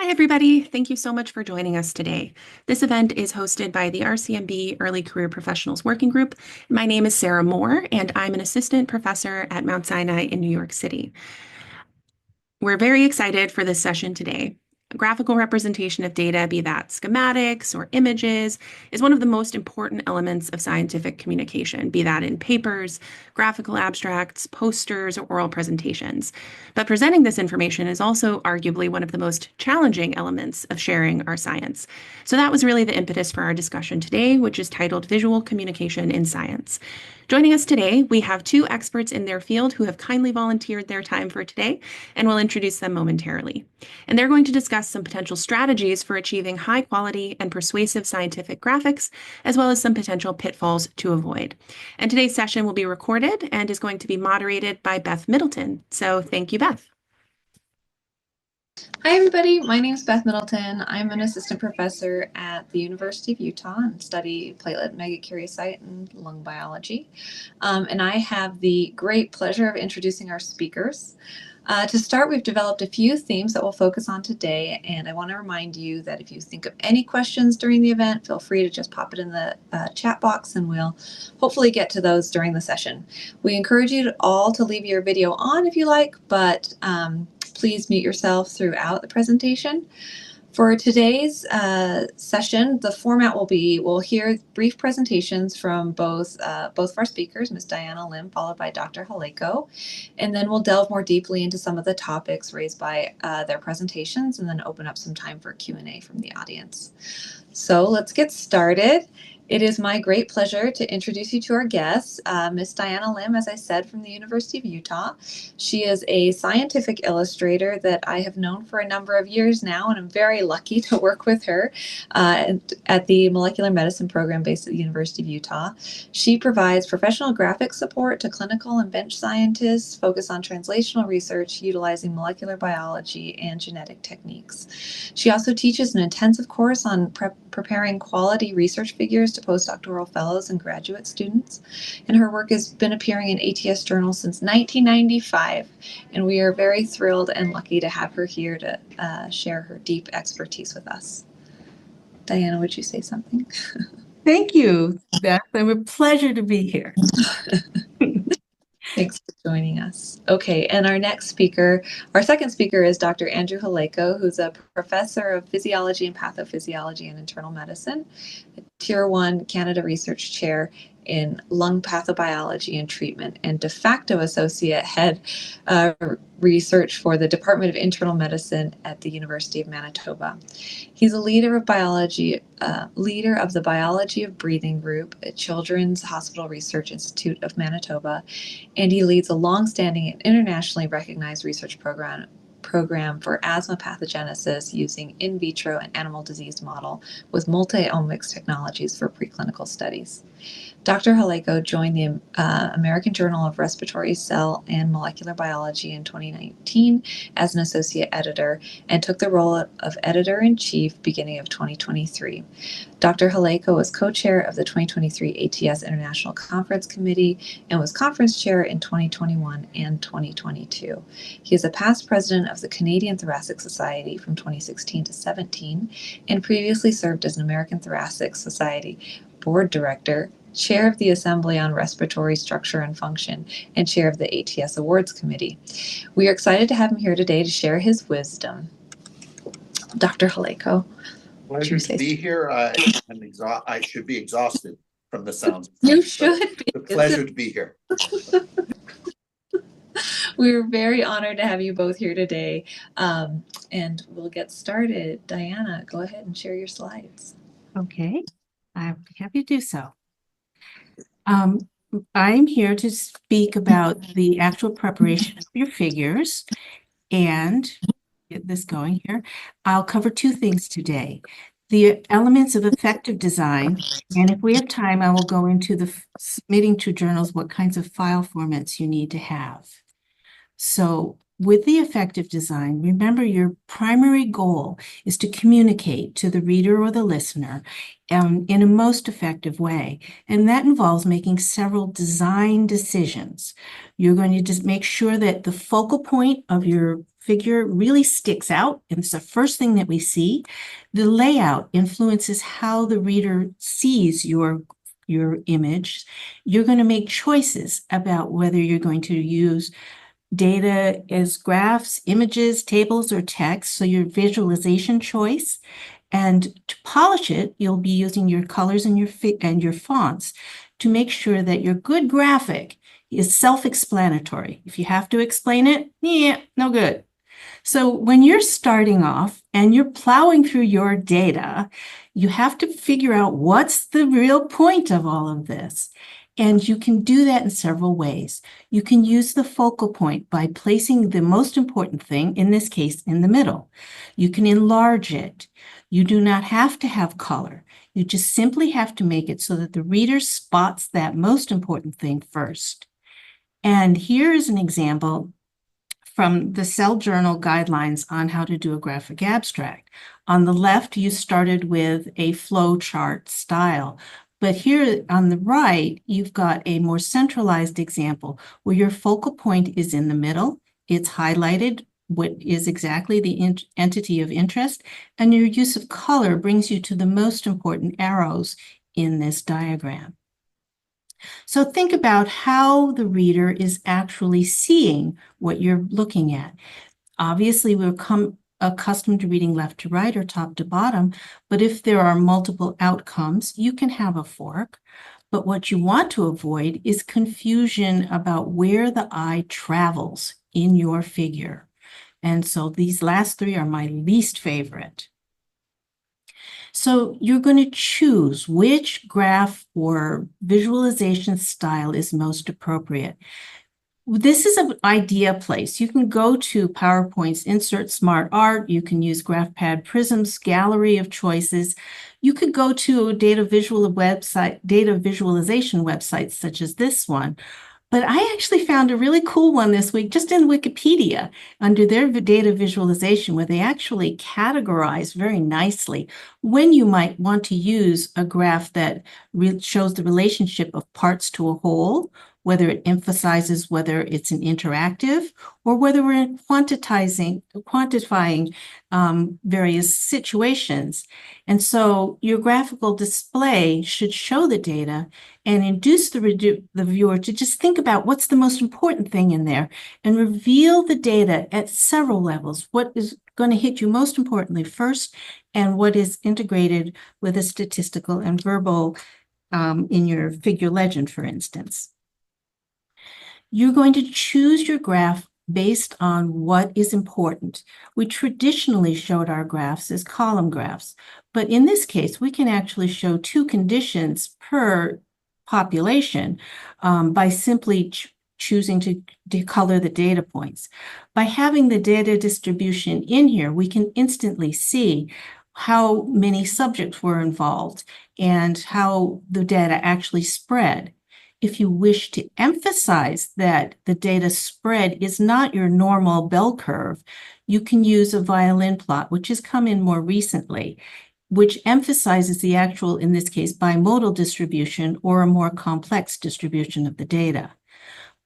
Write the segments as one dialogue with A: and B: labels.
A: Hi, everybody. Thank you so much for joining us today. This event is hosted by the RCMB Early Career Professionals Working Group. My name is Sarah Moore, and I'm an assistant professor at Mount Sinai in New York City. We're very excited for this session today. A graphical representation of data, be that schematics or images, is one of the most important elements of scientific communication, be that in papers, graphical abstracts, posters, or oral presentations. But presenting this information is also arguably one of the most challenging elements of sharing our science. So that was really the impetus for our discussion today, which is titled Visual Communication in Science. Joining us today, we have two experts in their field who have kindly volunteered their time for today, and we'll introduce them momentarily. And they're going to discuss some potential strategies for achieving high quality and persuasive scientific graphics, as well as some potential pitfalls to avoid. And today's session will be recorded and is going to be moderated by Beth Middleton. So thank you, Beth.
B: Hi, everybody. My name is Beth Middleton. I'm an assistant professor at the University of Utah and study platelet megakaryocyte and lung biology. And I have the great pleasure of introducing our speakers. To start, we've developed a few themes that we'll focus on today, and I want to remind you that if you think of any questions during the event, feel free to just pop it in the chat box, and we'll hopefully get to those during the session. We encourage you all to leave your video on if you like, but please mute yourself throughout the presentation. For today's session, the format will be, we'll hear brief presentations from both of our speakers, Ms. Diana Lim, followed by Dr. Halayko, and then we'll delve more deeply into some of the topics raised by their presentations and then open up some time for Q&A from the audience. So let's get started. It is my great pleasure to introduce you to our guest, Ms. Diana Lim, as I said, from the University of Utah. She is a scientific illustrator that I have known for a number of years now, and I'm very lucky to work with her at the molecular medicine program based at the University of Utah. She provides professional graphic support to clinical and bench scientists focused on translational research utilizing molecular biology and genetic techniques. She also teaches an intensive course on preparing quality research figures to postdoctoral fellows and graduate students, and her work has been appearing in ATS journals since 1995, and we are very thrilled and lucky to have her here to share her deep expertise with us. Diana, would you say something?
C: Thank you, Beth. It's a pleasure to be here.
B: Thanks for joining us. Okay, and our second speaker is Dr. Andrew Halayko, who's a professor of physiology and pathophysiology and internal medicine, a Tier 1 Canada Research Chair in lung pathobiology and treatment, and de facto associate head research for the Department of Internal Medicine at the University of Manitoba. He's a leader of the Biology of Breathing Group at Children's Hospital Research Institute of Manitoba, and he leads a long-standing and internationally recognized research program for asthma pathogenesis using in vitro and animal disease model with multi-omics technologies for preclinical studies. Dr. Halayko joined the American Journal of Respiratory Cell and Molecular Biology in 2019 as an associate editor and took the role of editor-in-chief beginning of 2023. Dr. Halayko was co-chair of the 2023 ATS International Conference Committee and was conference chair in 2021 and 2022. He is a past president of the Canadian Thoracic Society from 2016 to 17 and previously served as an American Thoracic Society board director, chair of the Assembly on Respiratory Structure and Function, and chair of the ATS Awards Committee. We are excited to have him here today to share his wisdom. Dr. Halayko.
D: Pleasure to be here. I should be exhausted from the sounds.
B: You should be.
D: It's a pleasure to be here.
B: We're very honored to have you both here today, and we'll get started. Diana, go ahead and share your slides.
C: Okay, I'm happy to do so. I'm here to speak about the actual preparation of your figures and get this going here. I'll cover two things today. The elements of effective design, and if we have time, I will go into the submitting to journals what kinds of file formats you need to have. So with the effective design, remember your primary goal is to communicate to the reader or the listener in a most effective way. And that involves making several design decisions. You're going to just make sure that the focal point of your figure really sticks out, and it's the first thing that we see. The layout influences how the reader sees your image. You're going to make choices about whether you're going to use data as graphs, images, tables, or text, so your visualization choice. And to polish it, you'll be using your colors and your fonts to make sure that your good graphic is self-explanatory. If you have to explain it, no good. So when you're starting off and you're plowing through your data, you have to figure out what's the real point of all of this. And you can do that in several ways. You can use the focal point by placing the most important thing, in this case, in the middle. You can enlarge it. You do not have to have color. You just simply have to make it so that the reader spots that most important thing first. And here is an example from the Cell Journal guidelines on how to do a graphic abstract. On the left, you started with a flow chart style. But here on the right, you've got a more centralized example where your focal point is in the middle. It's highlighted what is exactly the entity of interest, and your use of color brings you to the most important arrows in this diagram. So think about how the reader is actually seeing what you're looking at. Obviously, we're accustomed to reading left to right or top to bottom, but if there are multiple outcomes, you can have a fork. But what you want to avoid is confusion about where the eye travels in your figure. And so these last three are my least favorite. So you're going to choose which graph or visualization style is most appropriate. This is an idea place. You can go to PowerPoint's Insert Smart Art. You can use GraphPad Prism's gallery of choices. You could go to data visualization websites such as this one. But I actually found a really cool one this week, just in Wikipedia, under their data visualization, where they actually categorize very nicely when you might want to use a graph that shows the relationship of parts to a whole, whether it emphasizes whether it's an interactive or whether we're quantifying various situations. And so your graphical display should show the data and induce the viewer to just think about what's the most important thing in there and reveal the data at several levels. What is going to hit you most importantly first, and what is integrated with a statistical and verbal in your figure legend, for instance. You're going to choose your graph based on what is important. We traditionally showed our graphs as column graphs, but in this case, we can actually show two conditions per population by simply choosing to decolor the data points. By having the data distribution in here, we can instantly see how many subjects were involved and how the data actually spread. If you wish to emphasize that the data spread is not your normal bell curve, you can use a violin plot, which has come in more recently, which emphasizes the actual, in this case, bimodal distribution or a more complex distribution of the data.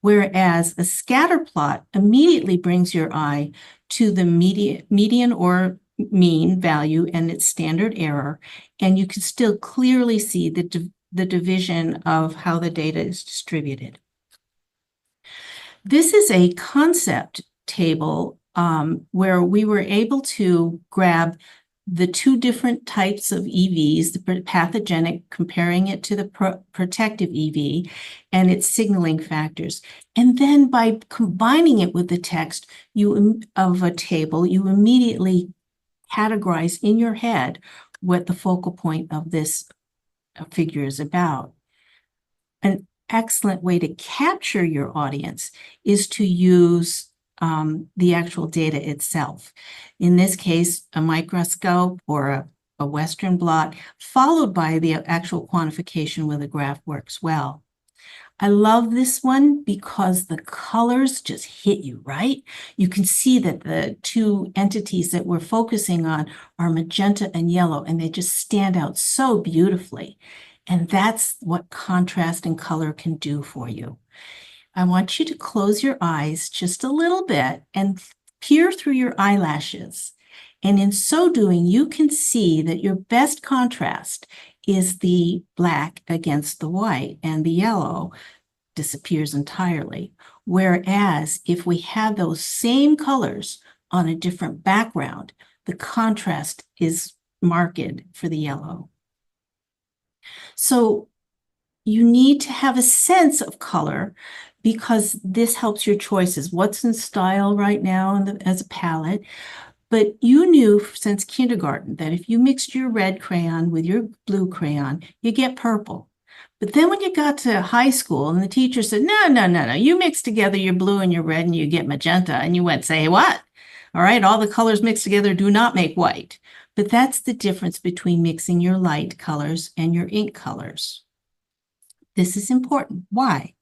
C: Whereas a scatter plot immediately brings your eye to the median or mean value and its standard error, and you can still clearly see the division of how the data is distributed. This is a concept table where we were able to grab the two different types of EVs, the pathogenic, comparing it to the protective EV and its signaling factors. And then by combining it with the text of a table, you immediately categorize in your head what the focal point of this figure is about. An excellent way to capture your audience is to use the actual data itself. In this case, a microscope or a Western blot, followed by the actual quantification with a graph works well. I love this one because the colors just hit you, right? You can see that the two entities that we're focusing on are magenta and yellow, and they just stand out so beautifully. And that's what contrast and color can do for you. I want you to close your eyes just a little bit and peer through your eyelashes. And in so doing, you can see that your best contrast is the black against the white, and the yellow disappears entirely. Whereas if we have those same colors on a different background, the contrast is marked for the yellow. So you need to have a sense of color because this helps your choices. What's in style right now as a palette? But you knew since kindergarten that if you mixed your red crayon with your blue crayon, you get purple. But then when you got to high school and the teacher said, no, you mix together your blue and your red and you get magenta. And you went, say what? All right, all the colors mixed together do not make white. But that's the difference between mixing your light colors and your ink colors. This is important. Why?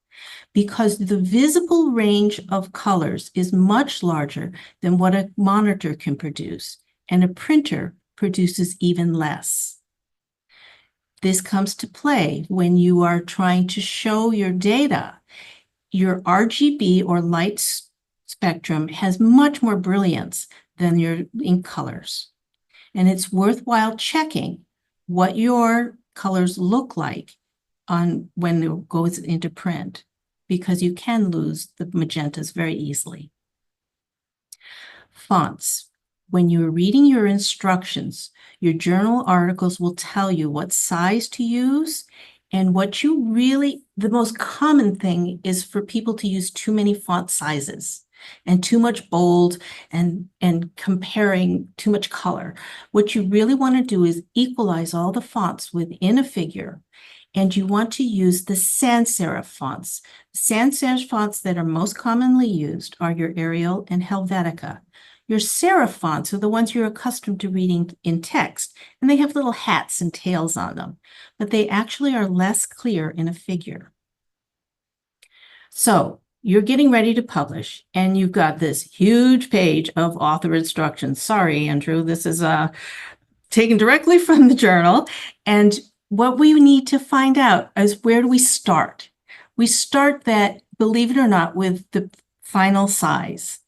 C: Because the visible range of colors is much larger than what a monitor can produce, and a printer produces even less. This comes to play when you are trying to show your data. Your RGB or light spectrum has much more brilliance than your ink colors. And it's worthwhile checking what your colors look like when it goes into print, because you can lose the magentas very easily. Fonts. When you're reading your instructions, your journal articles will tell you what size to use, and the most common thing is for people to use too many font sizes and too much bold and comparing too much color. What you really want to do is equalize all the fonts within a figure. And you want to use the sans serif fonts. Sans serif fonts that are most commonly used are your Arial and Helvetica. Your serif fonts are the ones you're accustomed to reading in text, and they have little hats and tails on them, but they actually are less clear in a figure. So you're getting ready to publish, and you've got this huge page of author instructions. Sorry, Andrew, this is taken directly from the journal, and what we need to find out is, where do we start? We start that, believe it or not, with the final size.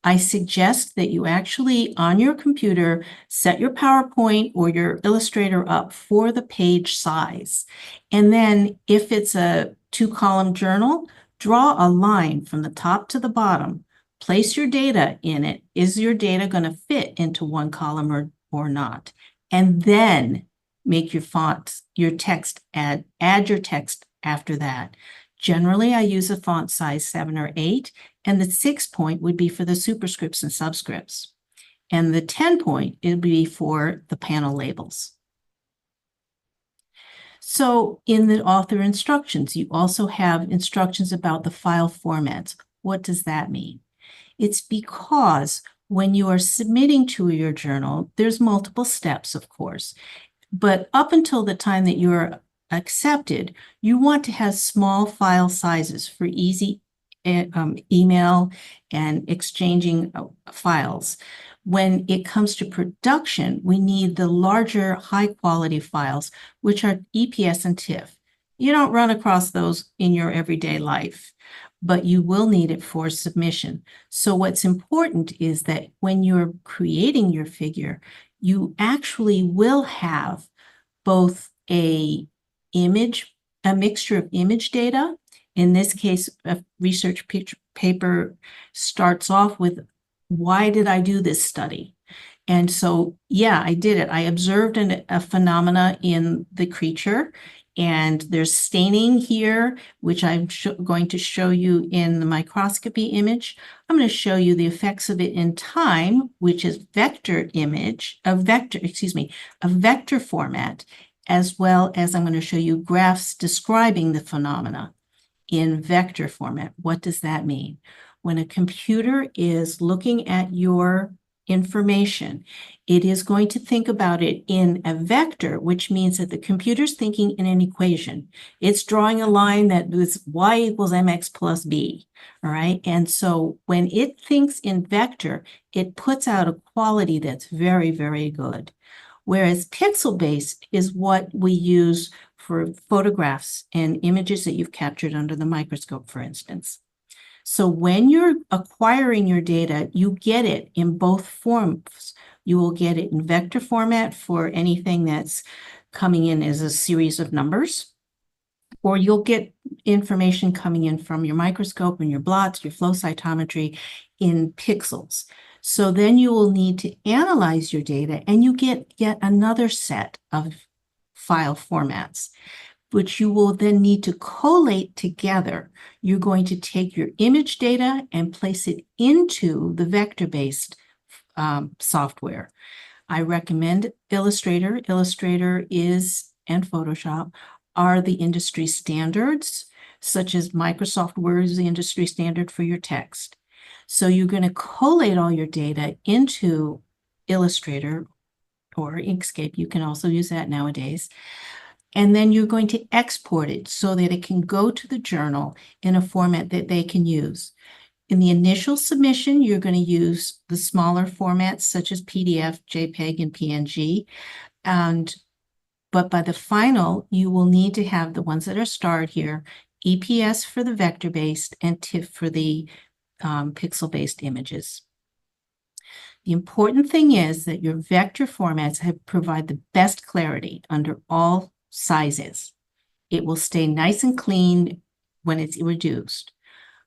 C: I suggest that you actually, on your computer, set your PowerPoint or your Illustrator up for the page size. And then if it's a 2-column journal, draw a line from the top to the bottom. Place your data in it. Is your data going to fit into 1 column or not? And then make your fonts, your text, add your text after that. Generally, I use a font size 7 or 8, and the 6 point would be for the superscripts and subscripts. And the 10 point, it would be for the panel labels. So in the author instructions, you also have instructions about the file formats. What does that mean? It's because when you are submitting to your journal, there's multiple steps, of course. But up until the time that you're accepted, you want to have small file sizes for easy email and exchanging files. When it comes to production, we need the larger high-quality files, which are EPS and TIFF. You don't run across those in your everyday life, but you will need it for submission. So what's important is that when you're creating your figure, you actually will have both a mixture of image data. In this case, a research paper starts off with, why did I do this study? And so, yeah, I did it. I observed a phenomena in the creature, and there's staining here, which I'm going to show you in the microscopy image. I'm going to show you the effects of it in time, which is vector format, as well as I'm going to show you graphs describing the phenomena in vector format. What does that mean? When a computer is looking at your information. It is going to think about it in a vector, which means that the computer's thinking in an equation. It's drawing a line that is y equals mx plus b, all right? And so when it thinks in vector, it puts out a quality that's very, very good. Whereas pixel-based is what we use for photographs and images that you've captured under the microscope, for instance. So when you're acquiring your data, you get it in both forms. You will get it in vector format for anything that's coming in as a series of numbers, or you'll get information coming in from your microscope and your blots, your flow cytometry in pixels. So then you will need to analyze your data, and you get yet another set of file formats, which you will then need to collate together. You're going to take your image data and place it into the vector-based software. I recommend Illustrator. Illustrator is, and Photoshop, are the industry standards, such as Microsoft Word is the industry standard for your text. So you're going to collate all your data into Illustrator or Inkscape. You can also use that nowadays. And then you're going to export it so that it can go to the journal in a format that they can use. In the initial submission, you're going to use the smaller formats such as PDF, JPEG, and PNG. But by the final, you will need to have the ones that are starred here, EPS for the vector-based and TIFF for the pixel-based images. The important thing is that your vector formats provide the best clarity under all sizes. It will stay nice and clean when it's reduced,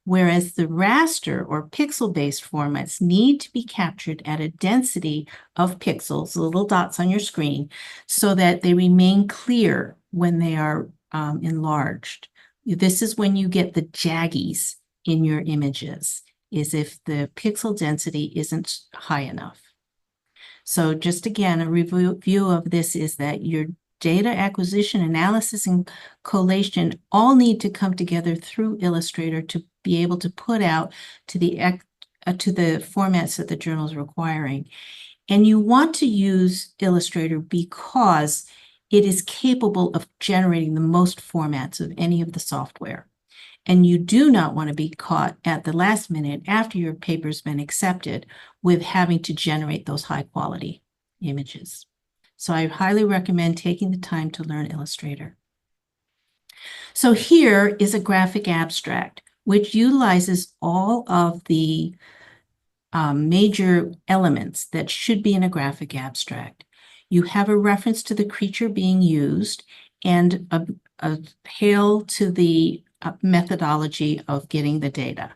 C: whereas the raster or pixel-based formats need to be captured at a density of pixels, little dots on your screen, so that they remain clear when they are enlarged. This is when you get the jaggies in your images, is if the pixel density isn't high enough. So just again, a review of this is that your data acquisition, analysis, and collation all need to come together through Illustrator to be able to put out to the formats that the journal is requiring. And you want to use Illustrator because it is capable of generating the most formats of any of the software. And you do not want to be caught at the last minute after your paper's been accepted with having to generate those high quality images. So I highly recommend taking the time to learn Illustrator. So here is a graphic abstract, which utilizes all of the major elements that should be in a graphic abstract. You have a reference to the creature being used and a hail to the methodology of getting the data.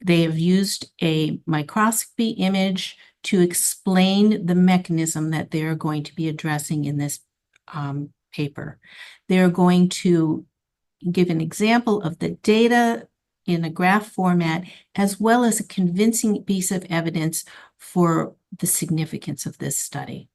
C: They have used a microscopy image to explain the mechanism that they're going to be addressing in this paper. They're going to give an example of the data in a graph format, as well as a convincing piece of evidence for the significance of this study.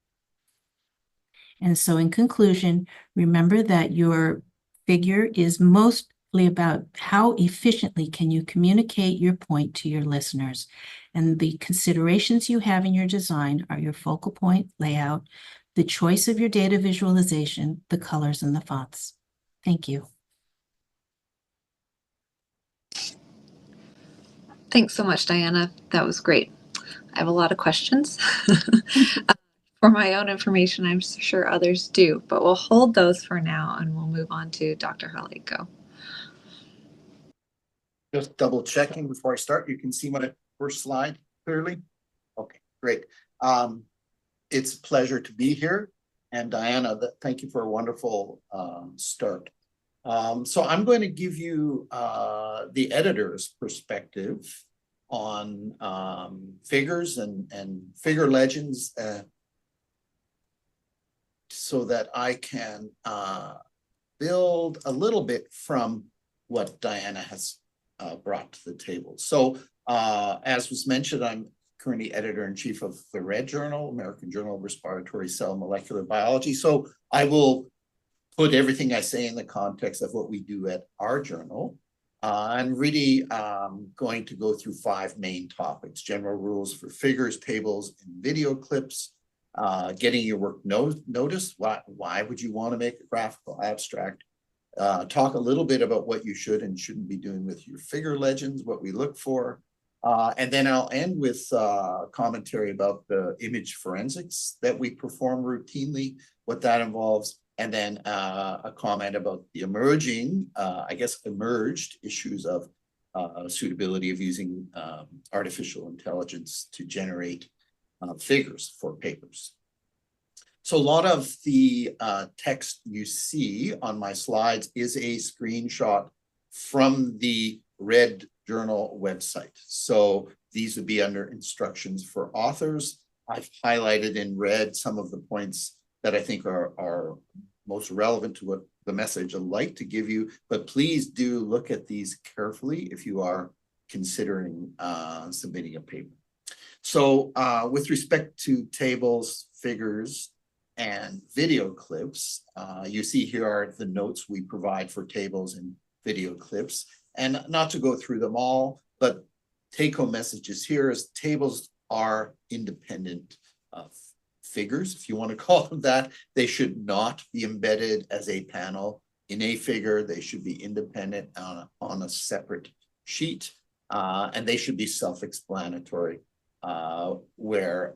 C: And so in conclusion, remember that your figure is mostly about how efficiently can you communicate your point to your listeners. And the considerations you have in your design are your focal point, layout, the choice of your data visualization, the colors, and the fonts. Thank you.
B: Thanks so much, Diana. That was great. I have a lot of questions. For my own information, I'm sure others do, but we'll hold those for now and we'll move on to Dr. Halayko.
D: Just double checking before I start. You can see my first slide clearly. Okay, great. It's a pleasure to be here. And Diana, thank you for a wonderful start. So I'm going to give you the editor's perspective on figures and figure legends so that I can build a little bit from what Diana has brought to the table. So as was mentioned, I'm currently editor-in-chief of the RED Journal, American Journal of Respiratory Cell Molecular Biology. So I will put everything I say in the context of what we do at our journal. I'm really going to go through 5 main topics: general rules for figures, tables, and video clips, getting your work noticed. Why would you want to make a graphical abstract? Talk a little bit about what you should and shouldn't be doing with your figure legends, what we look for. And then I'll end with commentary about the image forensics that we perform routinely, what that involves, and then a comment about the emerged issues of suitability of using artificial intelligence to generate figures for papers. So a lot of the text you see on my slides is a screenshot from the Red Journal website. So these would be under instructions for authors. I've highlighted in red some of the points that I think are most relevant to what the message I'd like to give you, but please do look at these carefully if you are considering submitting a paper. So with respect to tables, figures, and video clips, you see here are the notes we provide for tables and video clips. And not to go through them all, but take-home messages here is tables are independent of figures, if you want to call them that. They should not be embedded as a panel in a figure. They should be independent on a separate sheet, and they should be self-explanatory where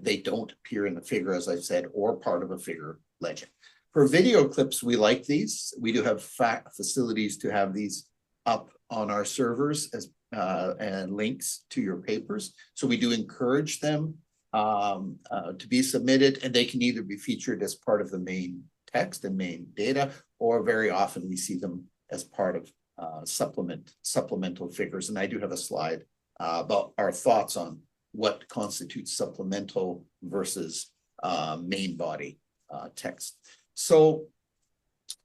D: they don't appear in the figure, as I said, or part of a figure legend. For video clips, we like these. We do have facilities to have these up on our servers as and links to your papers. So we do encourage them to be submitted, and they can either be featured as part of the main text and main data, or very often we see them as part of supplemental figures. And I do have a slide about our thoughts on what constitutes supplemental versus main body text. So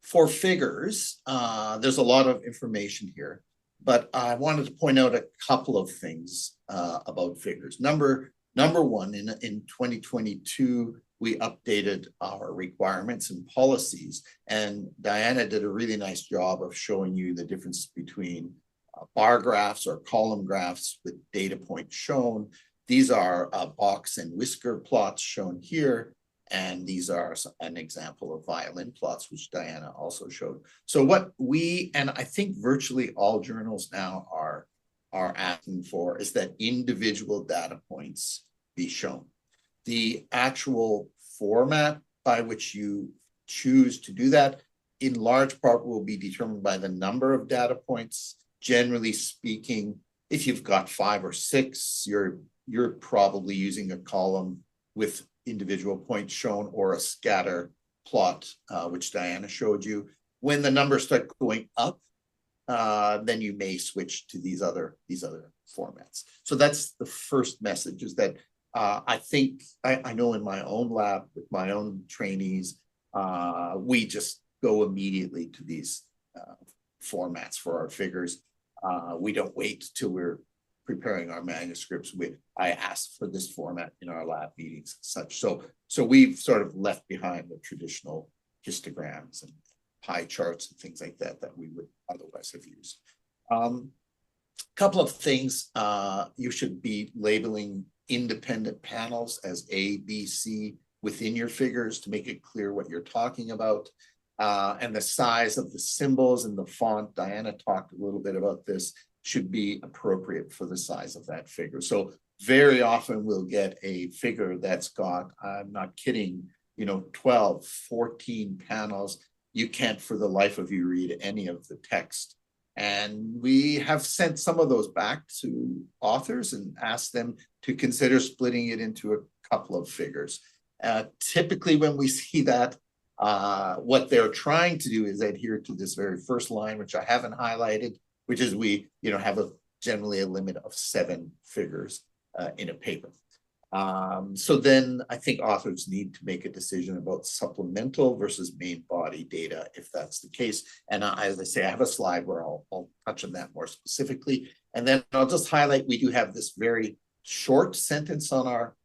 D: for figures, there's a lot of information here, but I wanted to point out a couple of things about figures. Number one, in 2022, we updated our requirements and policies, and Diana did a really nice job of showing you the difference between bar graphs or column graphs with data points shown. These are box and whisker plots shown here, and these are an example of violin plots, which Diana also showed. So what we, and I think virtually all journals now are asking for, is that individual data points be shown. The actual format by which you choose to do that, in large part, will be determined by the number of data points. Generally speaking, if you've got 5 or 6, you're probably using a column with individual points shown, or a scatter plot, which Diana showed you. When the numbers start going up, then you may switch to these other formats. So that's the first message, is that I think I know in my own lab with my own trainees, we just go immediately to these formats for our figures. We don't wait till we're preparing our manuscripts. I ask for this format in our lab meetings and such. So we've sort of left behind the traditional histograms and pie charts and things like that we would otherwise have used. Couple of things, you should be labeling independent panels as A, B, C within your figures to make it clear what you're talking about. And the size of the symbols and the font, Diana talked a little bit about this, should be appropriate for the size of that figure. So very often we'll get a figure that's got, I'm not kidding, 12, 14 panels. You can't for the life of you read any of the text. And we have sent some of those back to authors and asked them to consider splitting it into a couple of figures. Typically when we see that, what they're trying to do is adhere to this very first line, which I haven't highlighted, which is we have generally a limit of 7 figures in a paper. So then I think authors need to make a decision about supplemental versus main body data, if that's the case. And as I say, I have a slide where I'll touch on that more specifically. And then I'll just highlight, we do have this very short sentence on our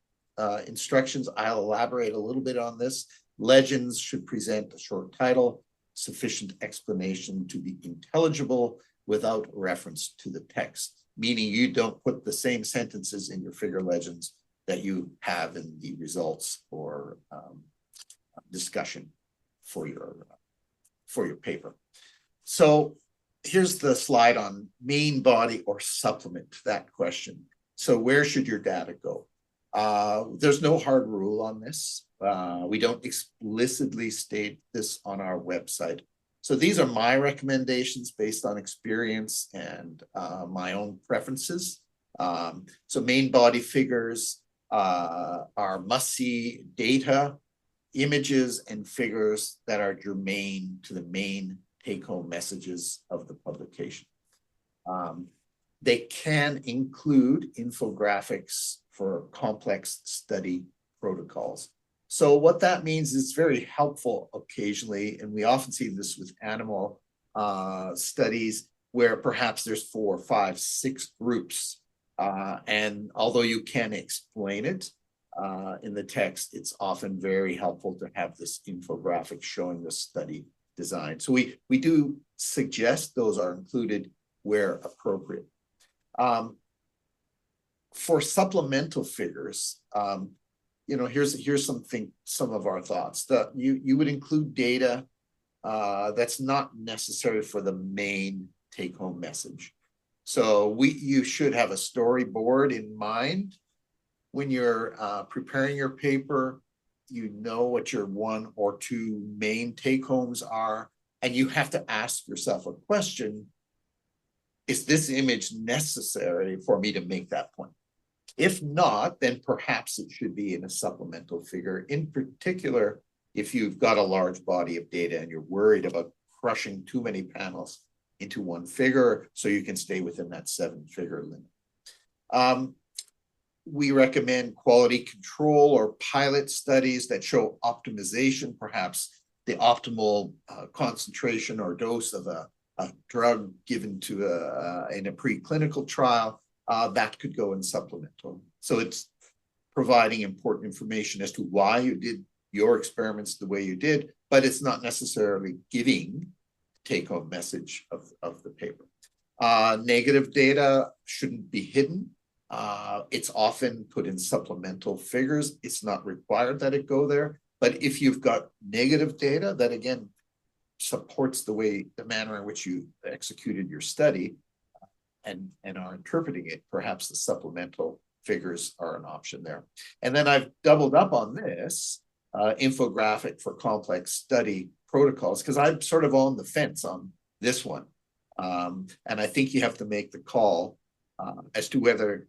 D: instructions. I'll elaborate a little bit on this. Legends should present a short title. sufficient explanation to be intelligible without reference to the text, meaning you don't put the same sentences in your figure legends that you have in the results or discussion for your paper. So here's the slide on main body or supplement to that question. So where should your data go? There's no hard rule on this. We don't explicitly state this on our website. So these are my recommendations based on experience and my own preferences. So main body figures are must-see data, images, and figures that are germane to the main take-home messages of the publication. They can include infographics for complex study protocols. So what that means is very helpful occasionally, and we often see this with animal studies where perhaps there's 4, 5, 6 groups. And although you can explain it in the text, it's often very helpful to have this infographic showing the study design. So we do suggest those are included where appropriate. For supplemental figures, here's some of our thoughts. You would include data that's not necessary for the main take-home message. So you should have a storyboard in mind when you're preparing your paper. You know what your 1 or 2 main take-homes are, and you have to ask yourself a question: is this image necessary for me to make that point? If not, then perhaps it should be in a supplemental figure, in particular, if you've got a large body of data and you're worried about crushing too many panels into one figure so you can stay within that 7-figure limit. We recommend quality control or pilot studies that show optimization, perhaps the optimal concentration or dose of a drug given to in a preclinical trial. That could go in supplemental. So it's providing important information as to why you did your experiments the way you did, but it's not necessarily giving take-home message of the paper. Negative data shouldn't be hidden. It's often put in supplemental figures. It's not required that it go there, but if you've got negative data that again supports the manner in which you executed your study and are interpreting it, perhaps the supplemental figures are an option there. And then I've doubled up on this infographic for complex study protocols, because I'm sort of on the fence on this one. And I think you have to make the call as to whether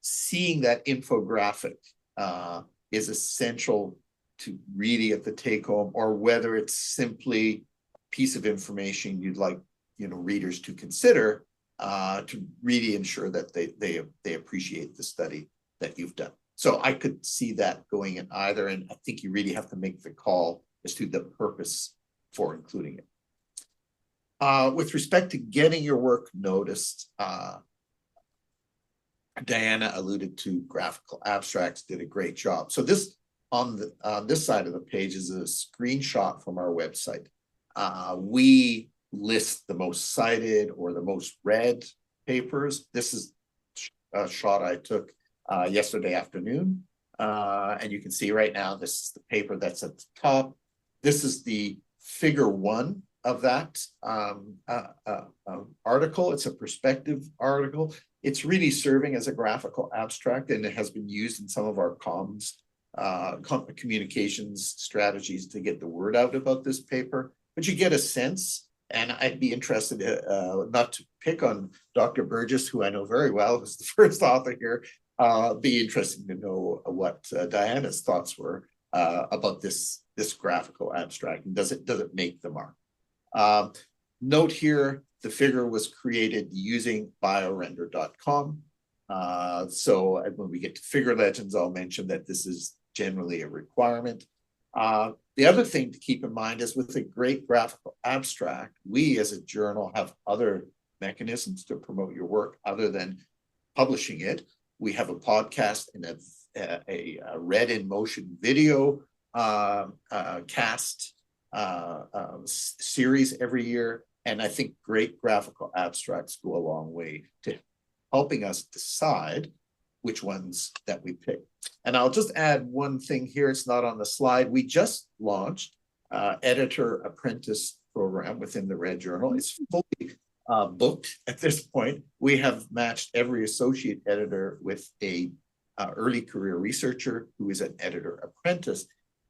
D: seeing that infographic is essential to really at the take home, or whether it's simply a piece of information you'd like readers to consider to really ensure that they appreciate the study that you've done. So I could see that going in either, and I think you really have to make the call as to the purpose for including it. With respect to getting your work noticed, Diana alluded to graphical abstracts, did a great job. So this on this side of the page is a screenshot from our website. We list the most cited or the most read papers. This is a shot I took yesterday afternoon. And you can see right now, this is the paper that's at the top. This is the figure 1 of that article. It's a perspective article. It's really serving as a graphical abstract, and it has been used in some of our communications strategies to get the word out about this paper. But you get a sense, and I'd be interested, not to pick on Dr. Burgess, who I know very well, who's the first author here, be interesting to know what Diana's thoughts were about this graphical abstract, and does it make the mark? Note here, the figure was created using biorender.com. So when we get to figure legends, I'll mention that this is generally a requirement. The other thing to keep in mind is with a great graphical abstract, we as a journal have other mechanisms to promote your work other than publishing it. We have a podcast and a read in motion video cast series every year. And I think great graphical abstracts go a long way to helping us decide which ones that we pick. And I'll just add one thing here. It's not on the slide. We just launched editor apprentice program within the Red Journal. It's fully booked at this point. We have matched every associate editor with a early career researcher who is an editor apprentice.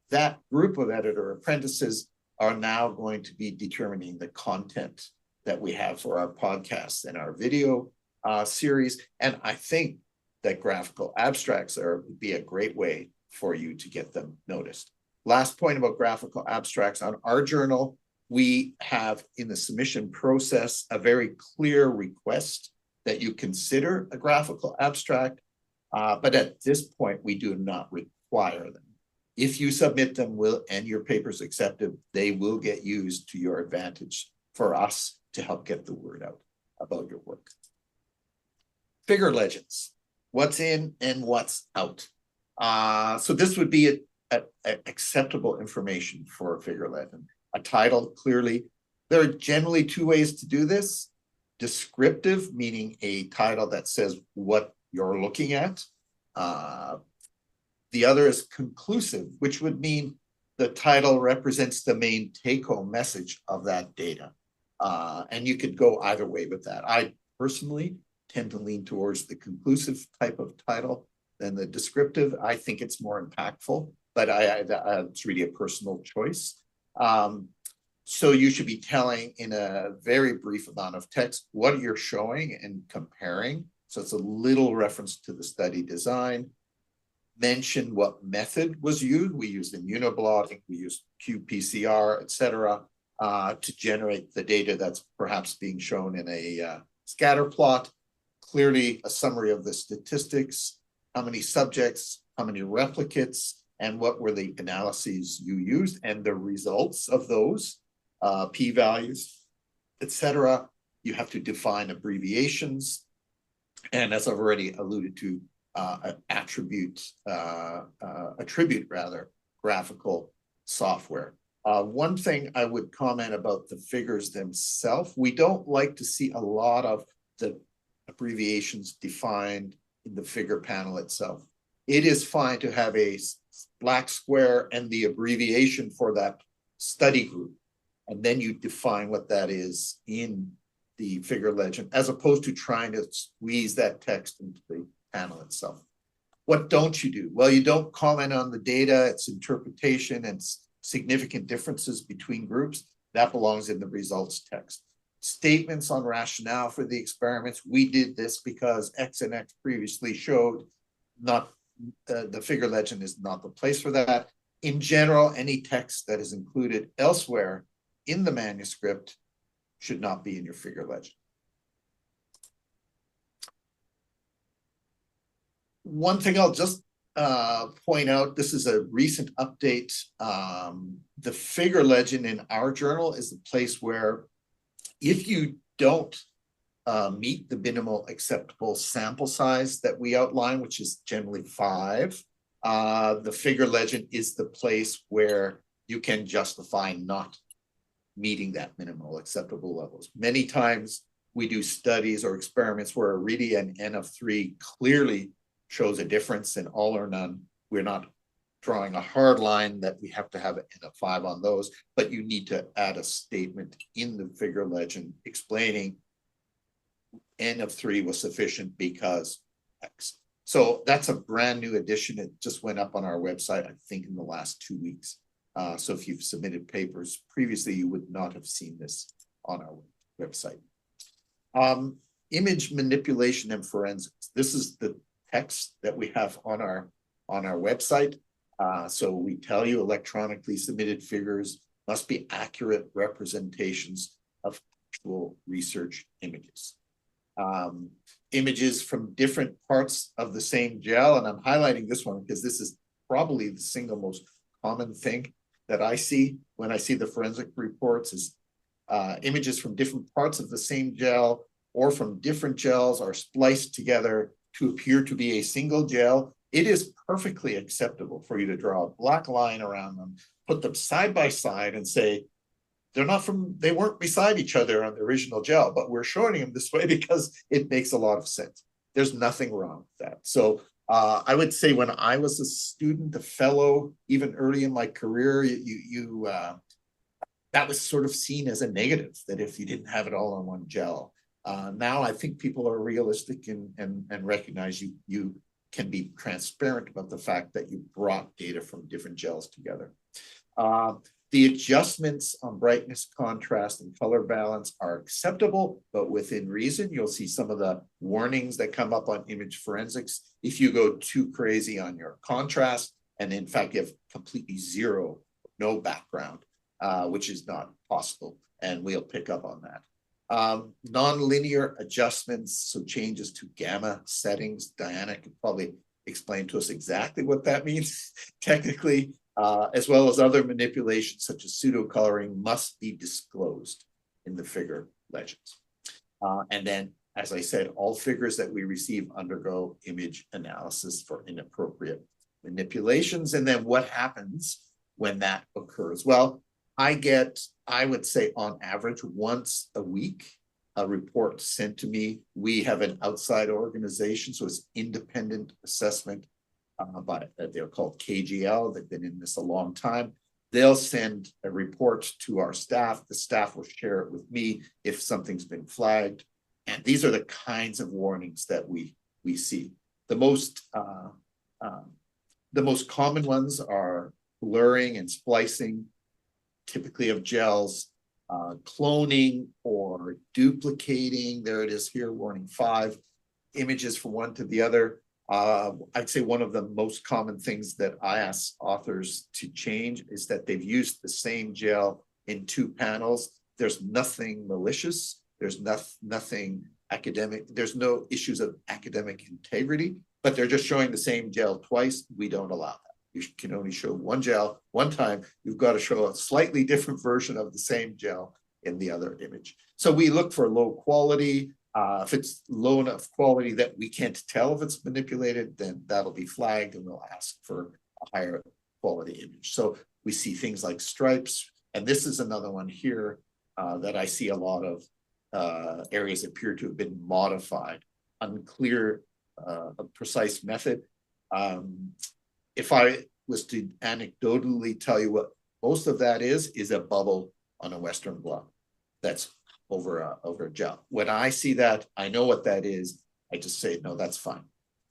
D: That group of editor apprentices are now going to be determining the content that we have for our podcasts and our video series. And I think that graphical abstracts would be a great way for you to get them noticed. Last point about graphical abstracts. On our journal, we have in the submission process a very clear request that you consider a graphical abstract, but at this point, we do not require them. If you submit them and your paper's accepted, they will get used to your advantage for us to help get the word out about your work. Figure legends, what's in and what's out. So this would be acceptable information for a figure legend. A title, clearly. There are generally two ways to do this. Descriptive, meaning a title that says what you're looking at. The other is conclusive, which would mean the title represents the main take-home message of that data. And you could go either way with that. I personally tend to lean towards the conclusive type of title than the descriptive. I think it's more impactful, but it's really a personal choice. So you should be telling in a very brief amount of text what you're showing and comparing. So it's a little reference to the study design. Mention what method was used. We used immunoblotting, we used qPCR, et cetera, to generate the data that's perhaps being shown in a scatter plot. Clearly a summary of the statistics, how many subjects, how many replicates, and what were the analyses you used and the results of those, p-values, et cetera. You have to define abbreviations. And as I've already alluded to, attribute graphical software. One thing I would comment about the figures themselves, we don't like to see a lot of the abbreviations defined in the figure panel itself. It is fine to have a black square and the abbreviation for that study group, and then you define what that is in the figure legend, as opposed to trying to squeeze that text into the panel itself. What don't you do? Well, you don't comment on the data, its interpretation, and significant differences between groups. That belongs in the results text. Statements on rationale for the experiments. We did this because X and X previously showed. Not the figure legend is not the place for that. In general, any text that is included elsewhere in the manuscript should not be in your figure legend. One thing I'll just point out, this is a recent update. The figure legend in our journal is the place where if you don't meet the minimal acceptable sample size that we outline, which is generally 5, the figure legend is the place where you can justify not meeting that minimal acceptable levels. Many times we do studies or experiments where really an N of 3 clearly shows a difference in all or none. We're not drawing a hard line that we have to have an N of 5 on those, but you need to add a statement in the figure legend explaining N of 3 was sufficient because X. So that's a brand new addition. It just went up on our website, I think, in the last 2 weeks. So if you've submitted papers previously, you would not have seen this on our website. Image manipulation and forensics. This is the text that we have on our website. So we tell you electronically submitted figures must be accurate representations of actual research images. Images from different parts of the same gel, and I'm highlighting this one because this is probably the single most common thing that I see when I see the forensic reports is images from different parts of the same gel or from different gels are spliced together to appear to be a single gel. it is perfectly acceptable for you to draw a black line around them, put them side by side and say, they weren't beside each other on the original gel, but we're showing them this way because it makes a lot of sense. There's nothing wrong with that. So I would say when I was a student, a fellow, even early in my career, that was sort of seen as a negative, that if you didn't have it all on one gel. Now I think people are realistic and recognize you can be transparent about the fact that you brought data from different gels together. The adjustments on brightness, contrast, and color balance are acceptable, but within reason. You'll see some of the warnings that come up on image forensics. If you go too crazy on your contrast, and in fact, you have completely zero, no background, which is not possible, and we'll pick up on that. Non-linear adjustments, so changes to gamma settings. Diana could probably explain to us exactly what that means technically. As well as other manipulations such as pseudo-coloring must be disclosed in the figure legends. And then, as I said, all figures that we receive undergo image analysis for inappropriate manipulations. And then what happens when that occurs? Well, I would say on average, once a week, a report sent to me. We have an outside organization, so it's independent assessment. But they're called KGL. They've been in this a long time. They'll send a report to our staff. The staff will share it with me if something's been flagged. And these are the kinds of warnings that we see. The most common ones are blurring and splicing, typically of gels, cloning or duplicating. There it is here, warning 5, images from one to the other. I'd say one of the most common things that I ask authors to change is that they've used the same gel in 2 panels. There's nothing malicious. There's nothing academic. There's no issues of academic integrity, but they're just showing the same gel twice. We don't allow that. You can only show one gel one time. You've got to show a slightly different version of the same gel in the other image. So we look for low quality. If it's low enough quality that we can't tell if it's manipulated, then that'll be flagged and we'll ask for a higher quality image. So we see things like stripes, and this is another one here that I see a lot of areas appear to have been modified, unclear, a precise method. If I was to anecdotally tell you what most of that is a bubble on a Western blot that's over a gel. When I see that, I know what that is. I just say, no, that's fine.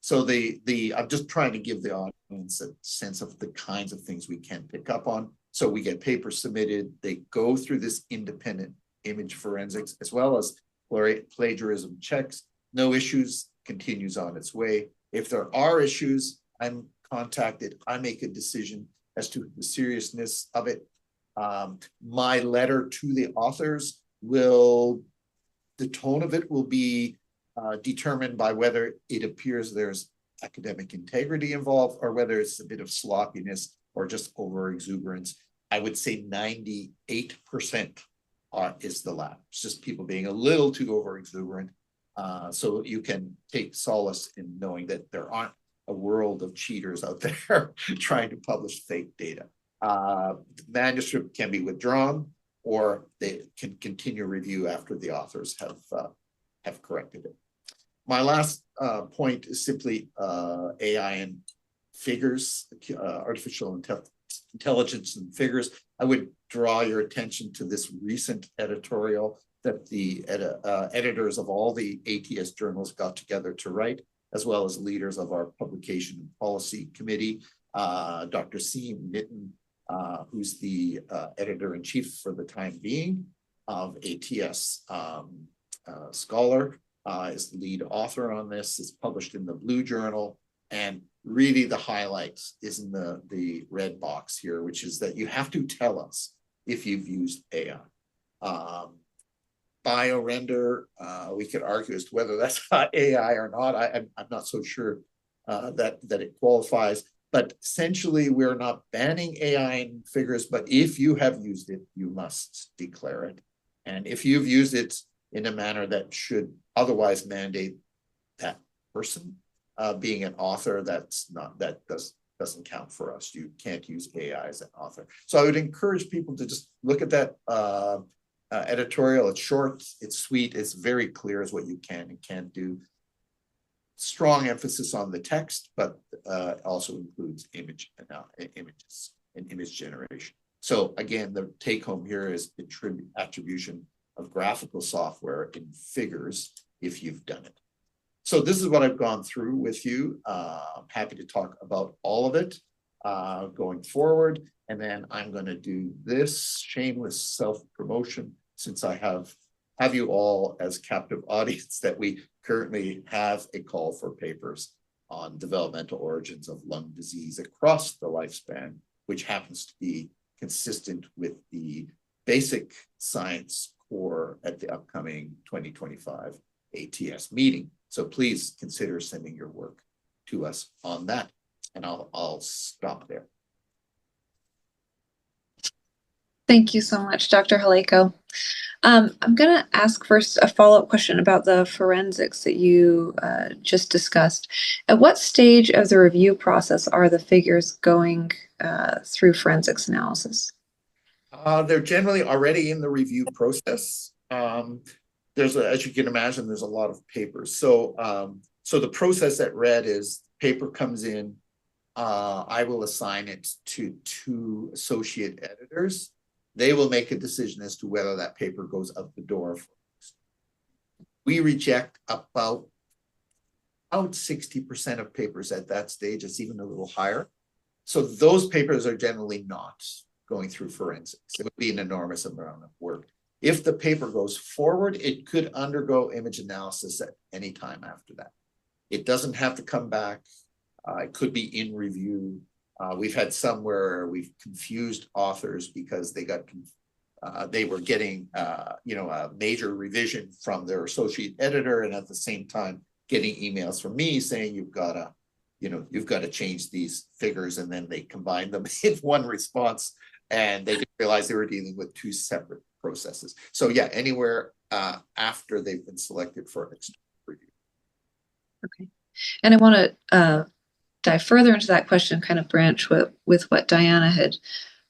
D: So I'm just trying to give the audience a sense of the kinds of things we can pick up on. So we get papers submitted. They go through this independent image forensics as well as plagiarism checks. No issues, continues on its way. If there are issues, I'm contacted. I make a decision as to the seriousness of it. My letter to the authors the tone of it will be determined by whether it appears there's academic integrity involved or whether it's a bit of sloppiness or just over exuberance. I would say 98% is the latter. It's just people being a little too over exuberant. So you can take solace in knowing that there aren't a world of cheaters out there trying to publish fake data. The manuscript can be withdrawn, or they can continue review after the authors have corrected it. My last point is simply AI and figures, artificial intelligence and figures. I would draw your attention to this recent editorial that the editors of all the ATS journals got together to write, as well as leaders of our publication and policy committee. Dr. C. Middleton, who's the editor-in-chief for the time being of ATS Scholar, is the lead author on this. It's published in the Blue Journal, and really the highlight is in the red box here, which is that you have to tell us if you've used AI. BioRender, we could argue as to whether that's AI or not. I'm not so sure that it qualifies. But essentially, we're not banning AI in figures, but if you have used it, you must declare it. And if you've used it in a manner that should otherwise mandate that person being an author, that doesn't count for us. You can't use AI as an author. So I would encourage people to just look at that editorial. It's short, it's sweet, it's very clear as what you can and can't do. Strong emphasis on the text, but also includes images and image generation. So again, the take home here is attribution of graphical software in figures if you've done it. So this is what I've gone through with you. I'm happy to talk about all of it going forward. And then I'm going to do this shameless self-promotion, since I have you all as captive audience, that we currently have a call for papers on developmental origins of lung disease across the lifespan, which happens to be consistent with the basic science core at the upcoming 2025 ATS meeting. So please consider sending your work to us on that. And I'll stop there.
B: Thank you so much, Dr. Halayko. I'm going to ask first a follow-up question about the forensics that you just discussed. At what stage of the review process are the figures going through forensics analysis?
D: They're generally already in the review process. As you can imagine, there's a lot of papers. So the process at RED is paper comes in. I will assign it to 2 associate editors. They will make a decision as to whether that paper goes out the door. We reject about 60% of papers at that stage. It's even a little higher. So those papers are generally not going through forensics. It would be an enormous amount of work. If the paper goes forward, it could undergo image analysis at any time after that. It doesn't have to come back. It could be in review. We've had some where we've confused authors because they were getting a major revision from their associate editor, and at the same time getting emails from me saying you've got to change these figures, and then they combine them in one response, and they didn't realize they were dealing with 2 separate processes. So yeah, anywhere after they've been selected for external review.
B: Okay, and I want to dive further into that question, kind of branch with what Diana had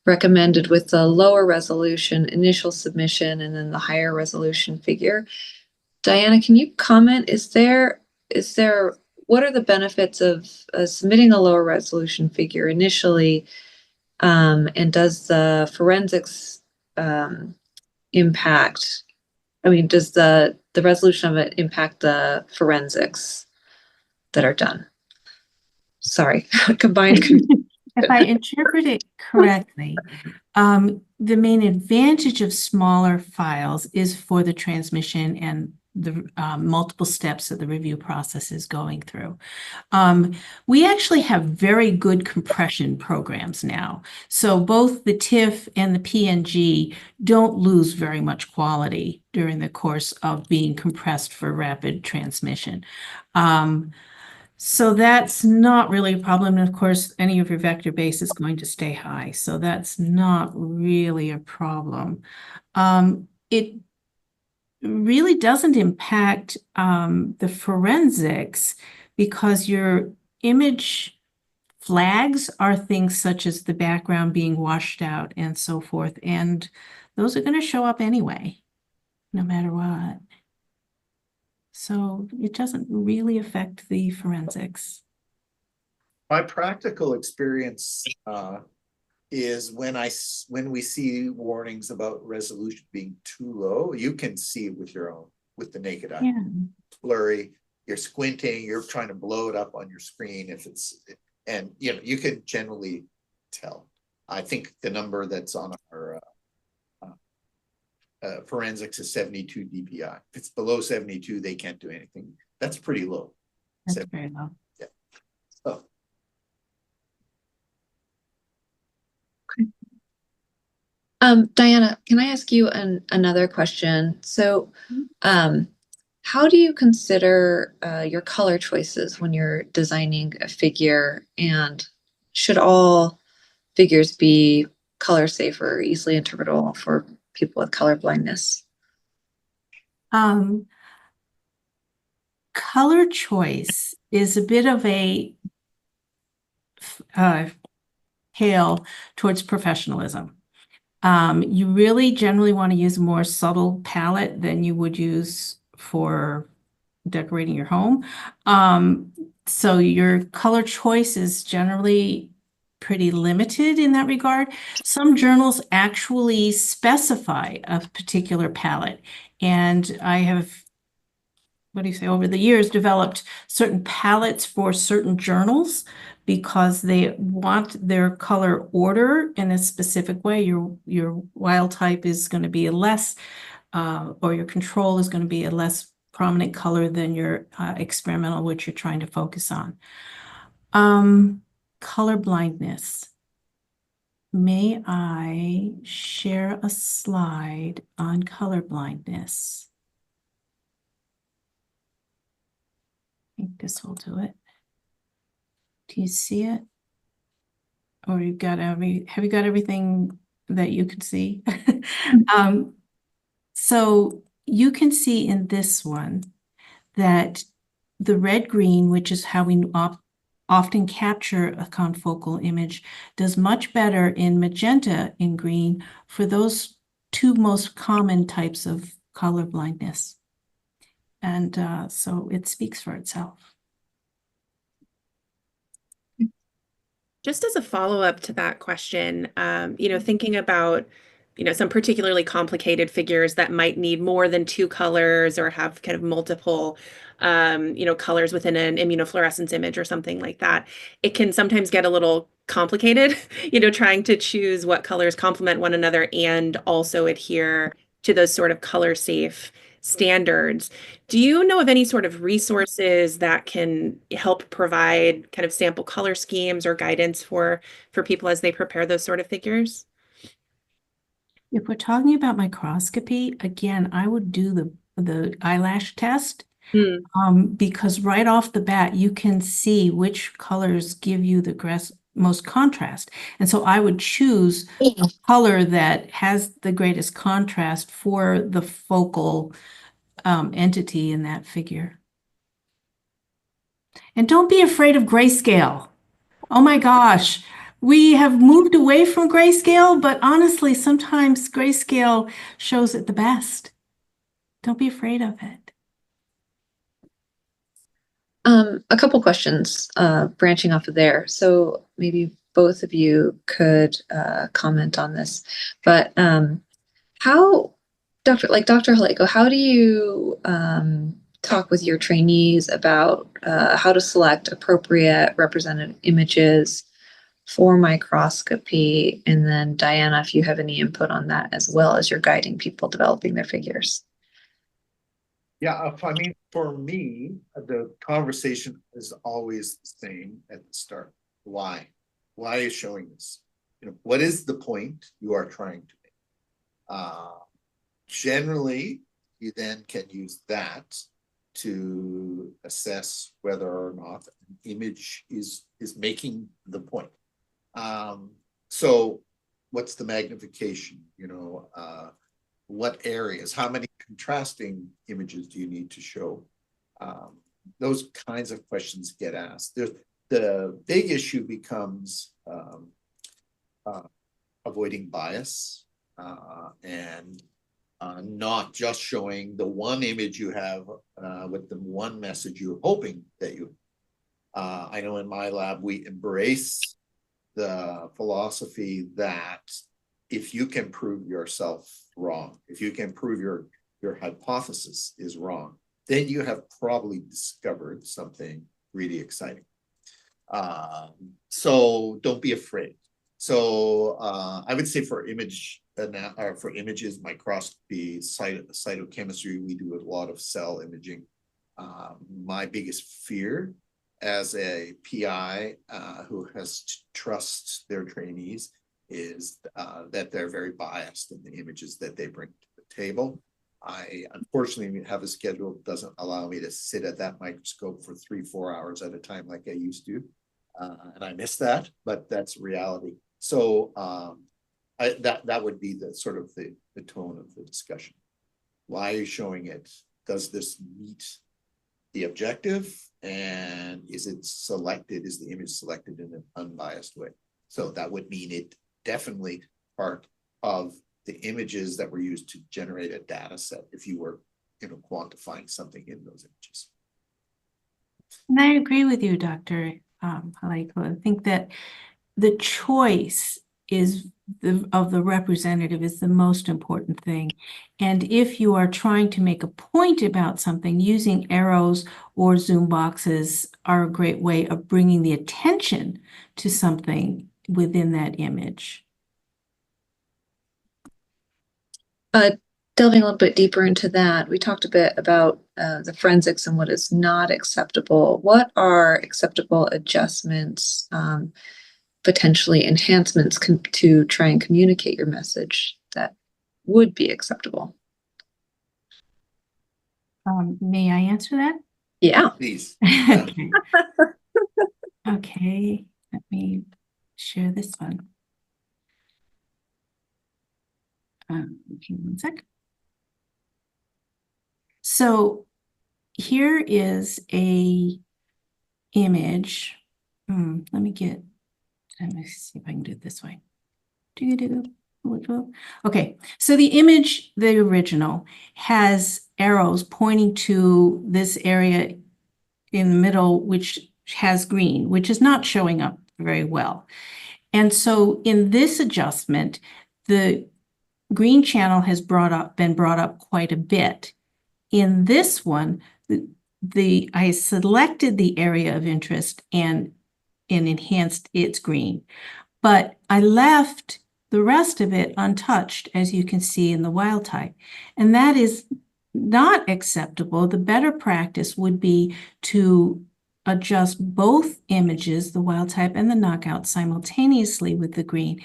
B: recommended with the lower resolution initial submission and then the higher resolution figure. Diana, can you comment? What are the benefits of submitting a lower resolution figure initially, and does the forensics impact? I mean, does the resolution of it impact the forensics that are done? Sorry, combined.
C: If I interpret it correctly, the main advantage of smaller files is for the transmission and the multiple steps that the review process is going through. We actually have very good compression programs now. So both the TIFF and the PNG don't lose very much quality during the course of being compressed for rapid transmission. So that's not really a problem. And of course, any of your vector base is going to stay high. So that's not really a problem. It really doesn't impact the forensics, because your image flags are things such as the background being washed out and so forth. And those are going to show up anyway, no matter what. So it doesn't really affect the forensics.
D: My practical experience is when we see warnings about resolution being too low, you can see it with the naked eye.
C: Yeah.
D: It's blurry. You're squinting. You're trying to blow it up on your screen and you can generally tell. I think the number that's on our forensics is 72 dpi. If it's below 72, they can't do anything. That's pretty low.
C: That's very low.
D: Yeah. So.
B: Diana, can I ask you another question? So, how do you consider your color choices when you're designing a figure, and should all figures be color safe or easily interpretable for people with color blindness?
C: color choice is a bit of a hail towards professionalism. You really generally want to use a more subtle palette than you would use for decorating your home. So your color choice is generally pretty limited in that regard. Some journals actually specify a particular palette, and I have, over the years developed certain palettes for certain journals because they want their color order in a specific way. Your wild type is going to be a less, or your control is going to be a less prominent color than your experimental, which you're trying to focus on. Color blindness. May I share a slide on color blindness? I think this will do it. Do you see it? Or have you got everything that you could see? So you can see in this one that the red-green, which is how we often capture a confocal image, does much better in magenta and green for those two most common types of color blindness. And so it speaks for itself.
A: Just as a follow-up to that question, thinking about, some particularly complicated figures that might need more than two colors or have kind of multiple, colors within an immunofluorescence image or something like that, it can sometimes get a little complicated, trying to choose what colors complement one another and also adhere to those sort of color safe standards. Do you know of any sort of resources that can help provide kind of sample color schemes or guidance for people as they prepare those sort of figures?
C: If we're talking about microscopy, again, I would do the eyelash test. Because right off the bat, you can see which colors give you the most contrast. And so I would choose a color that has the greatest contrast for the focal entity in that figure. And don't be afraid of grayscale. Oh my gosh, we have moved away from grayscale, but honestly, sometimes grayscale shows it the best. Don't be afraid of it.
B: A couple questions branching off of there. So maybe both of you could comment on this. But how, Dr. Halayko, how do you talk with your trainees about how to select appropriate representative images for microscopy? And then Diana, if you have any input on that as well as you're guiding people developing their figures.
D: Yeah, I mean, for me, the conversation is always the same at the start. Why? Why are you showing this? What is the point you are trying to make? Generally, you then can use that to assess whether or not an image is making the point. So what's the magnification? What areas, how many contrasting images do you need to show? Those kinds of questions get asked. The big issue becomes avoiding bias and not just showing the one image you have with the one message you're hoping that you. I know in my lab, we embrace the philosophy that if you can prove yourself wrong, if you can prove your hypothesis is wrong, then you have probably discovered something really exciting. So don't be afraid. So I would say for images, microscopy, cytochemistry, we do a lot of cell imaging. My biggest fear as a PI who has to trust their trainees is that they're very biased in the images that they bring to the table. I unfortunately have a schedule that doesn't allow me to sit at that microscope for 3-4 hours at a time like I used to. And I miss that, but that's reality. So that would be the sort of the tone of the discussion. Why are you showing it? Does this meet the objective, and is the image selected in an unbiased way? So that would mean it definitely part of the images that were used to generate a data set if you were, quantifying something in those images.
C: And I agree with you, Dr. Halayko. I think that the choice of the representative is the most important thing. And if you are trying to make a point about something, using arrows or zoom boxes are a great way of bringing the attention to something within that image.
B: Delving a little bit deeper into that, we talked a bit about the forensics and what is not acceptable. What are acceptable adjustments, potentially enhancements to try and communicate your message that would be acceptable?
C: May I answer that?
B: Yeah.
D: Please.
C: Okay. Okay, let me share this one. Okay, one sec. So here is a image. Let me see if I can do it this way. Okay, so the image, the original, has arrows pointing to this area in the middle, which has green, which is not showing up very well. And so in this adjustment, the green channel has been brought up quite a bit. In this one, I selected the area of interest and enhanced its green, but I left the rest of it untouched, as you can see in the wild type. And that is not acceptable. The better practice would be to adjust both images, the wild type and the knockout, simultaneously with the green.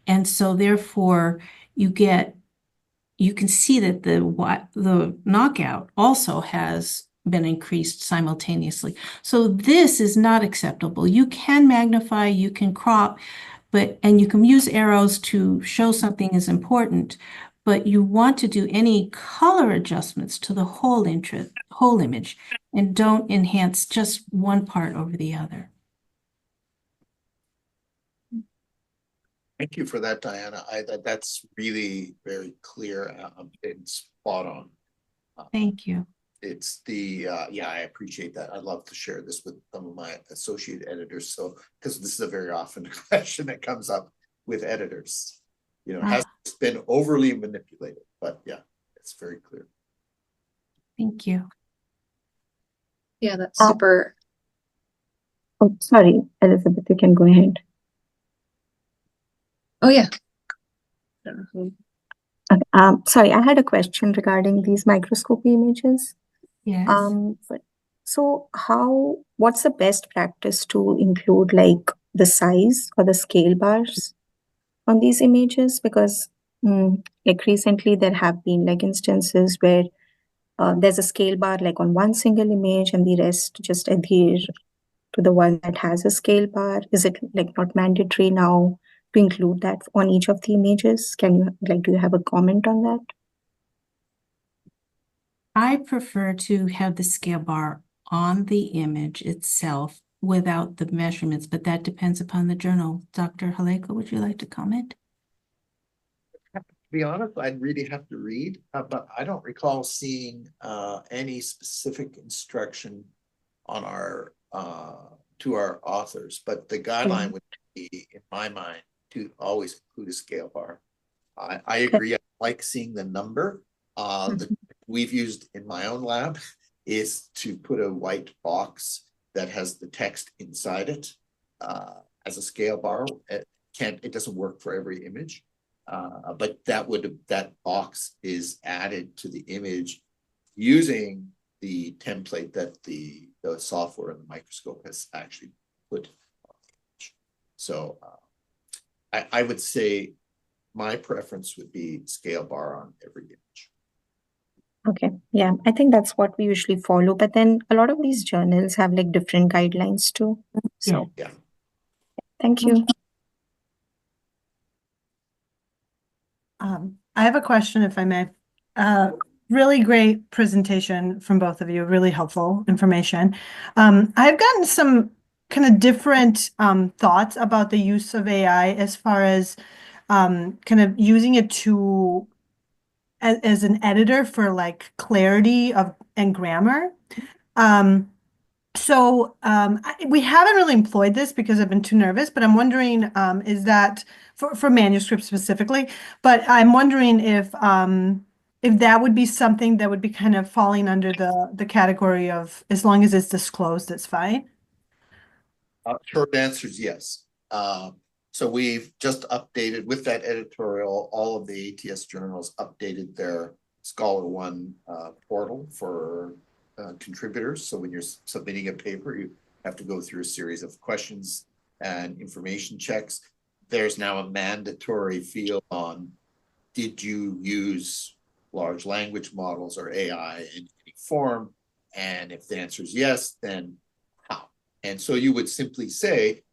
C: And so therefore you can see that the knockout also has been increased simultaneously. So this is not acceptable. You can magnify, you can crop, and you can use arrows to show something is important, but you want to do any color adjustments to the whole image, and don't enhance just one part over the other.
D: Thank you for that, Diana. That's really very clear and spot on.
C: Thank you.
D: It's I appreciate that. I'd love to share this with some of my associate editors. So, because this is a very often question that comes up with editors, has been overly manipulated, but yeah, it's very clear.
C: Thank you.
B: Yeah, that's super.
E: Oh, sorry, Elizabeth, you can go ahead.
B: Oh, yeah.
E: Okay, sorry, I had a question regarding these microscopy images.
C: Yes.
E: So what's the best practice to include like the size or the scale bars on these images? Because like recently there have been like instances where there's a scale bar like on one single image and the rest just adhere to the one that has a scale bar. Is it like not mandatory now to include that on each of the images? Do you have a comment on that?
C: I prefer to have the scale bar on the image itself without the measurements, but that depends upon the journal. Dr. Halayko, would you like to comment?
D: To be honest, I'd really have to read, but I don't recall seeing any specific instruction on our to our authors. But the guideline would be, in my mind, to always include a scale bar. I agree. I like seeing the number. The we've used in my own lab is to put a white box that has the text inside it as a scale bar. It doesn't work for every image, but that box is added to the image using the template that the software and the microscope has actually put on the image. So I would say my preference would be scale bar on every image.
E: Okay, yeah, I think that's what we usually follow. But then a lot of these journals have like different guidelines too. So
D: yeah.
E: Thank you.
F: I have a question, if I may. really great presentation from both of you, really helpful information. I've gotten some kind of different thoughts about the use of AI as far as kind of using it to as an editor for like clarity of and grammar. We haven't really employed this because I've been too nervous, but I'm wondering, is that for manuscripts specifically, but I'm wondering if that would be something that would be kind of falling under the category of, as long as it's disclosed, it's fine.
D: Short answer is yes. So we've just updated with that editorial, all of the ATS journals updated their Scholar One portal for contributors. So when you're submitting a paper, you have to go through a series of questions and information checks. There's now a mandatory field on, did you use large language models or AI in any form? And if the answer is yes, then how? And so you would simply say,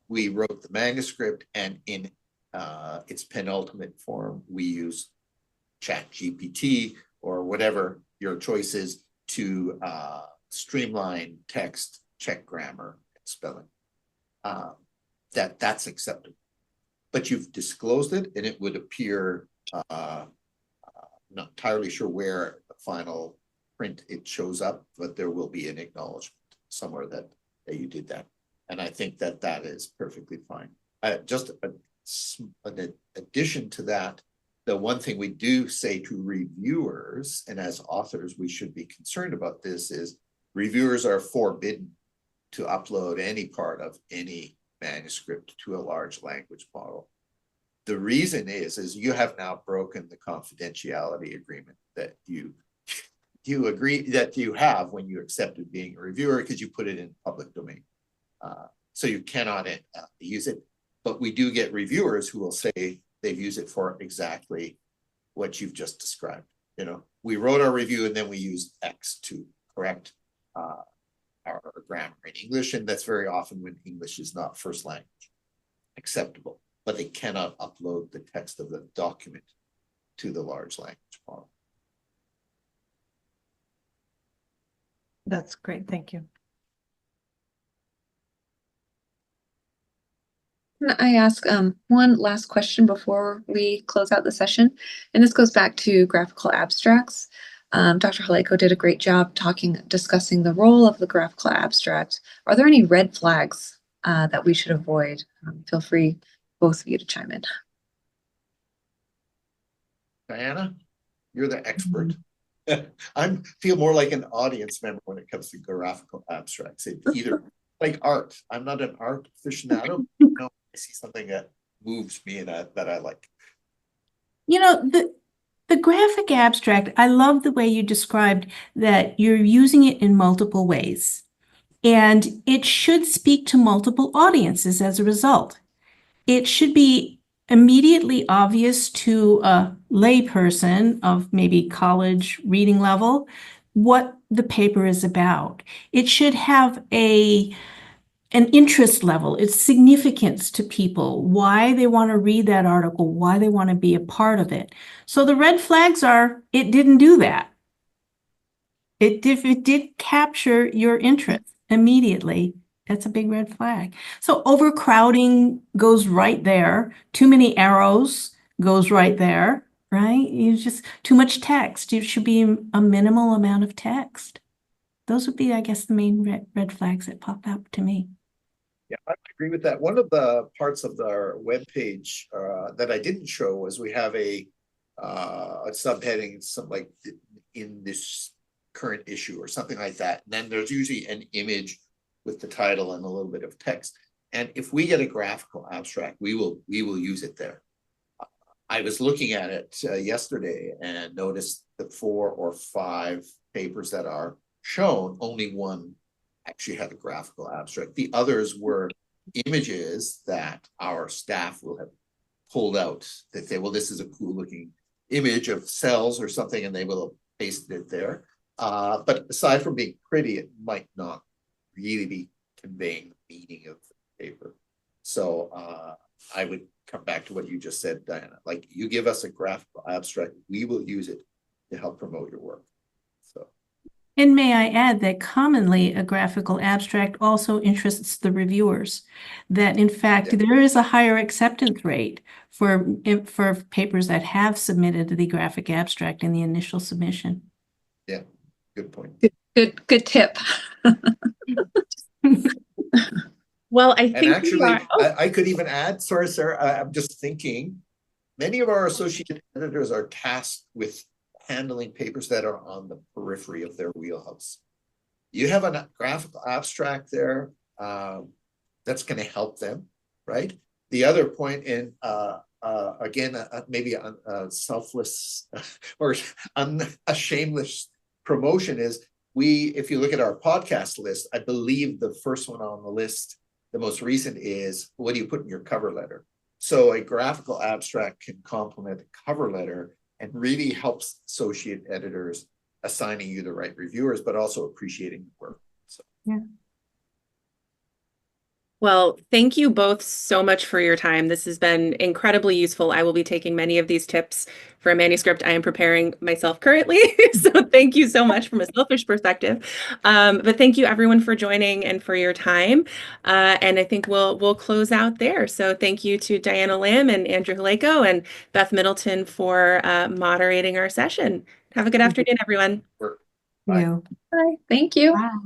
D: we wrote the manuscript, and in its penultimate form, we use ChatGPT or whatever your choice is to streamline text, check grammar, and spelling. That's acceptable. But you've disclosed it, and it would appear, not entirely sure where the final print it shows up, but there will be an acknowledgement somewhere that you did that. And I think that is perfectly fine. Just an addition to that, the one thing we do say to reviewers, and as authors, we should be concerned about this, is reviewers are forbidden to upload any part of any manuscript to a large language model. The reason is you have now broken the confidentiality agreement that you agree that you have when you accepted being a reviewer, because you put it in public domain. So you cannot use it, but we do get reviewers who will say they've used it for exactly what you've just described. You know, we wrote our review and then we used X to correct our grammar in English, and that's very often when English is not first language. Acceptable, but they cannot upload the text of the document to the large language model.
F: That's great, thank you.
B: Can I ask one last question before we close out the session? And this goes back to graphical abstracts. Dr. Halayko did a great job discussing the role of the graphical abstract. Are there any red flags that we should avoid? Feel free, both of you, to chime in.
D: Diana, you're the expert. I feel more like an audience member when it comes to graphical abstracts. It's either like art. I'm not an art aficionado. No, I see something that moves me and that I like.
C: You know, the graphic abstract, I love the way you described that you're using it in multiple ways. And it should speak to multiple audiences as a result. It should be immediately obvious to a layperson of maybe college reading level what the paper is about. It should have an interest level, its significance to people, why they want to read that article, why they want to be a part of it. So the red flags are, it didn't do that. It did capture your interest immediately. That's a big red flag. So overcrowding goes right there. Too many arrows goes right there, right? You just too much text. It should be a minimal amount of text. Those would be, I guess, the main red flags that pop up to me.
D: Yeah, I agree with that. One of the parts of our webpage that I didn't show was we have a subheading, something like in this current issue or something like that. And then there's usually an image with the title and a little bit of text. And if we get a graphical abstract, we will use it there. I was looking at it yesterday and noticed the 4 or 5 papers that are shown, only one actually had a graphical abstract. The others were images that our staff will have pulled out. They say, well, this is a cool looking image of cells or something, and they will have pasted it there. But aside from being pretty, it might not really be conveying the meaning of the paper. So I would come back to what you just said, Diana. Like, you give us a graphical abstract, we will use it to help promote your work. So.
C: And may I add that commonly a graphical abstract also interests the reviewers, that in fact there is a higher acceptance rate for papers that have submitted the graphic abstract in the initial submission.
D: Yeah, good point.
B: Good tip.
A: Well, I think
D: And actually, I could even add, sorry, Sarah, I'm just thinking, many of our associate editors are tasked with handling papers that are on the periphery of their wheelhouse. You have a graphical abstract there that's going to help them, right? The other point in, again, maybe a selfless or a shameless promotion is if you look at our podcast list, I believe the first one on the list, the most recent is, what do you put in your cover letter? So a graphical abstract can complement a cover letter and really helps associate editors assigning you the right reviewers, but also appreciating the work. So.
C: Yeah.
A: Well, thank you both so much for your time. This has been incredibly useful. I will be taking many of these tips for a manuscript I am preparing myself currently. So thank you so much from a selfish perspective. But thank you everyone for joining and for your time. And I think we'll close out there. So thank you to Diana Lamb and Andrew Halayko and Beth Middleton for moderating our session. Have a good afternoon, everyone.
D: Bye.
B: Bye. Thank you.
C: Wow.